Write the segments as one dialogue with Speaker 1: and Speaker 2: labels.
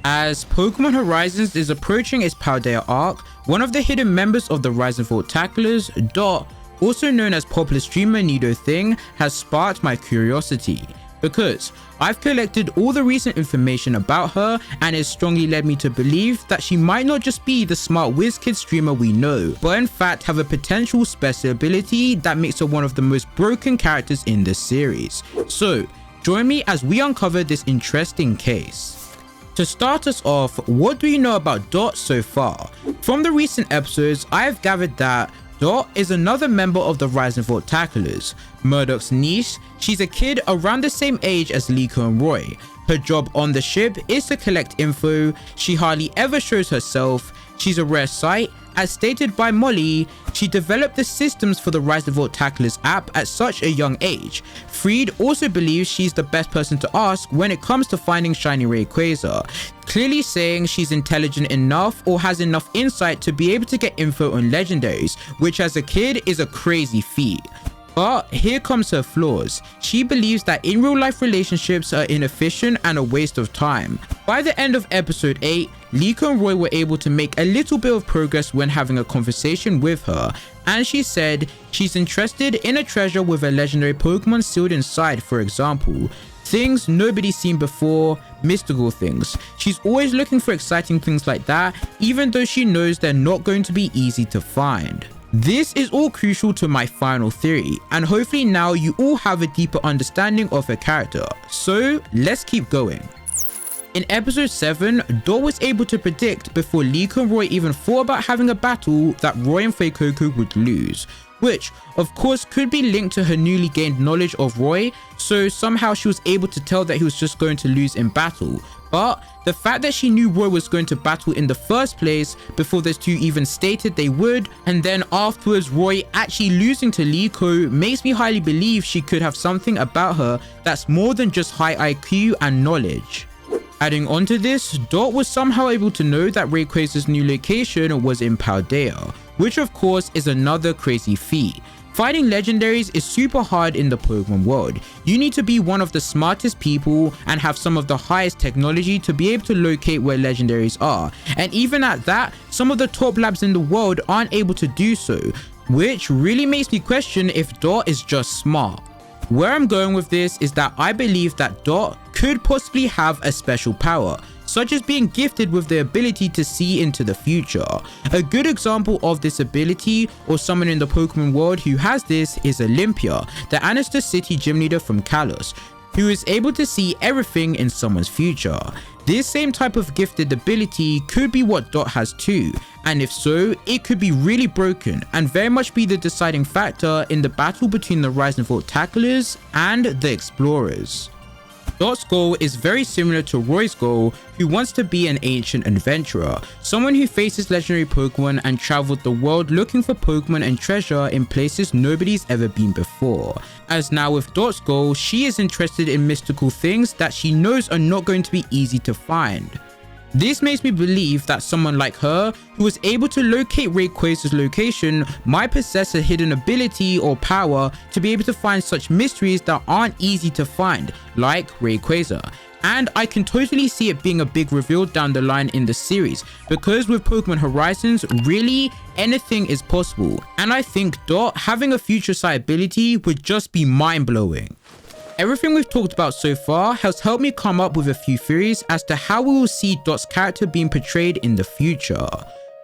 Speaker 1: As Pokemon Horizons is approaching its Paldea arc, one of the hidden members of the Rise and Fall Tacklers, Dot, also known as popular streamer Nidothing, has sparked my curiosity. Because I've collected all the recent information about her and it strongly led me to believe that she might not just be the smart WizKid streamer we know, but in fact have a potential special ability that makes her one of the most broken characters in the series. So join me as we uncover this interesting case. To start us off, what do you know about Dot so far? From the recent episodes, I have gathered that Dot is another member of the Rise and Fall Tacklers, Murdoch's niece. She's a kid around the same age as Liko and Roy. Her job on the ship is to collect info. She hardly ever shows herself. She's a rare sight. As stated by Molly, she developed the systems for the Rise and Fall Tacklers app at such a young age. Friede also believes she's the best person to ask when it comes to finding Shiny Rayquaza, clearly saying she's intelligent enough or has enough insight to be able to get info on legendaries, which as a kid is a crazy feat. But here comes her flaws. She believes that in real life relationships are inefficient and a waste of time. By the end of episode 8, Liko and Roy were able to make a little bit of progress when having a conversation with her, and she said she's interested in a treasure with a legendary Pokemon sealed inside, for example. Things nobody's seen before, mystical things. She's always looking for exciting things like that, even though she knows they're not going to be easy to find. This is all crucial to my final theory, and hopefully now you all have a deeper understanding of her character. So let's keep going. In episode 7, Dot was able to predict before Liko and Roy even thought about having a battle that Roy and Fuecoco would lose, which of course could be linked to her newly gained knowledge of Roy, so somehow she was able to tell that he was just going to lose in battle. But the fact that she knew Roy was going to battle in the first place before those two even stated they would, and then afterwards Roy actually losing to Liko, makes me highly believe she could have something about her that's more than just high IQ and knowledge. Adding on to this, Dot was somehow able to know that Rayquaza's new location was in Paldea, which of course is another crazy feat. Finding legendaries is super hard in the Pokemon world. You need to be one of the smartest people and have some of the highest technology to be able to locate where legendaries are. And even at that, some of the top labs in the world aren't able to do so, which really makes me question if Dot is just smart. Where I'm going with this is that I believe that Dot could possibly have a special power, such as being gifted with the ability to see into the future. A good example of this ability, or someone in the Pokemon world who has this, is Olympia, the Aniston City gym leader from Kalos, who is able to see everything in someone's future. This same type of gifted ability could be what Dot has too, and if so, it could be really broken and very much be the deciding factor in the battle between the Rise and Fall Tacklers and the Explorers. Dot's goal is very similar to Roy's goal, who wants to be an ancient adventurer, someone who faces legendary Pokemon and traveled the world looking for Pokemon and treasure in places nobody's ever been before. As now with Dot's goal, she is interested in mystical things that she knows are not going to be easy to find. This makes me believe that someone like her, who was able to locate Rayquaza's location, might possess a hidden ability or power to be able to find such mysteries that aren't easy to find, like Rayquaza. And I can totally see it being a big reveal down the line in the series, because with Pokemon Horizons, really anything is possible. And I think Dot having a future sight ability would just be mind-blowing. Everything we've talked about so far has helped me come up with a few theories as to how we will see Dot's character being portrayed in the future.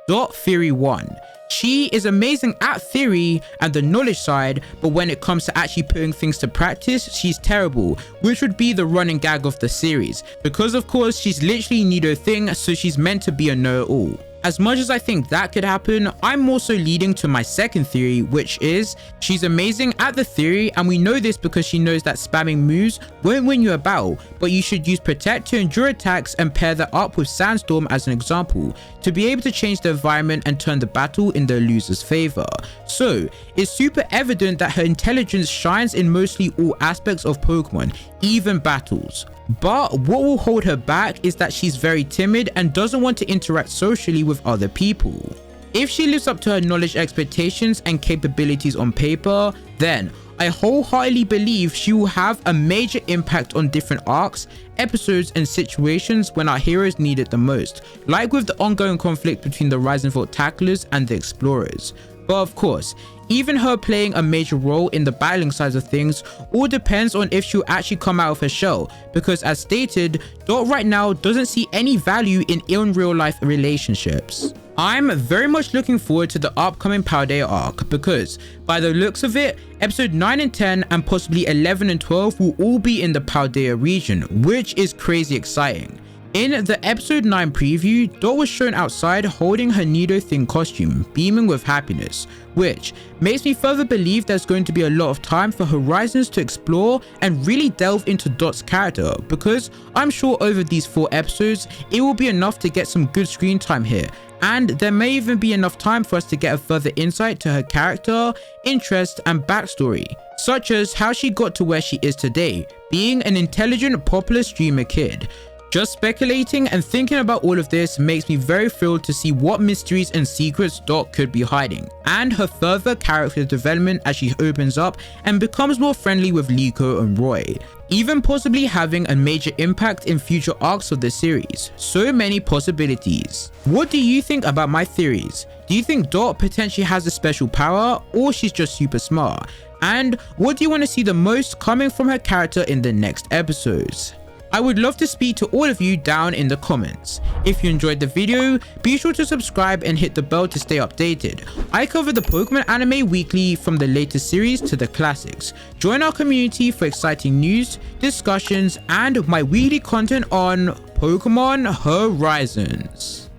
Speaker 1: Dot Theory 1. She is amazing at theory and the knowledge side, but when it comes to actually putting things to practice, she's terrible, which would be the running gag of the series, because of course she's literally Nidothing, so she's meant to be a know-it-all. As much as I think that could happen, I'm also leading to my second theory, which is she's amazing at the theory, and we know this because she knows that spamming moves won't win you a battle, but you should use Protect to endure attacks and pair that up with Sandstorm as an example, to be able to change the environment and turn the battle in the loser's favor. So, it's super evident that her intelligence shines in mostly all aspects of Pokemon, even battles. But what will hold her back is that she's very timid and doesn't want to interact socially with other people. If she lives up to her knowledge expectations and capabilities on paper, then I wholeheartedly believe she will have a major impact on different arcs, episodes and situations when our heroes need it the most, like with the ongoing conflict between the Rising Volt tacklers and the explorers. But of course, even her playing a major role in the battling side of things all depends on if she'll actually come out of her shell, because as stated, Dot right now doesn't see any value in real life relationships. I'm very much looking forward to the upcoming Paldea arc because, by the looks of it, episode 9 and 10 and possibly 11 and 12 will all be in the Paldea region, which is crazy exciting. In the episode 9 preview, Dot was shown outside holding her Nidothing costume, beaming with happiness, which makes me further believe there's going to be a lot of time for Horizons to explore and really delve into Dot's character, because I'm sure over these 4 episodes, it will be enough to get some good screen time here, and there may even be enough time for us to get a further insight to her character, interest and backstory, such as how she got to where she is today, being an intelligent, popular streamer kid. Just speculating and thinking about all of this makes me very thrilled to see what mysteries and secrets Dot could be hiding, and her further character development as she opens up and becomes more friendly with Liko and Roy, even possibly having a major impact in future arcs of the series. So many possibilities. What do you think about my theories? Do you think Dot potentially has a special power, or she's just super smart? And what do you want to see the most coming from her character in the next episodes? I would love to speak to all of you down in the comments. If you enjoyed the video, be sure to subscribe and hit the bell to stay updated. I cover the Pokemon anime weekly, from the latest series to the classics. Join our community for exciting news, discussions, and my weekly content on Pokemon Horizons.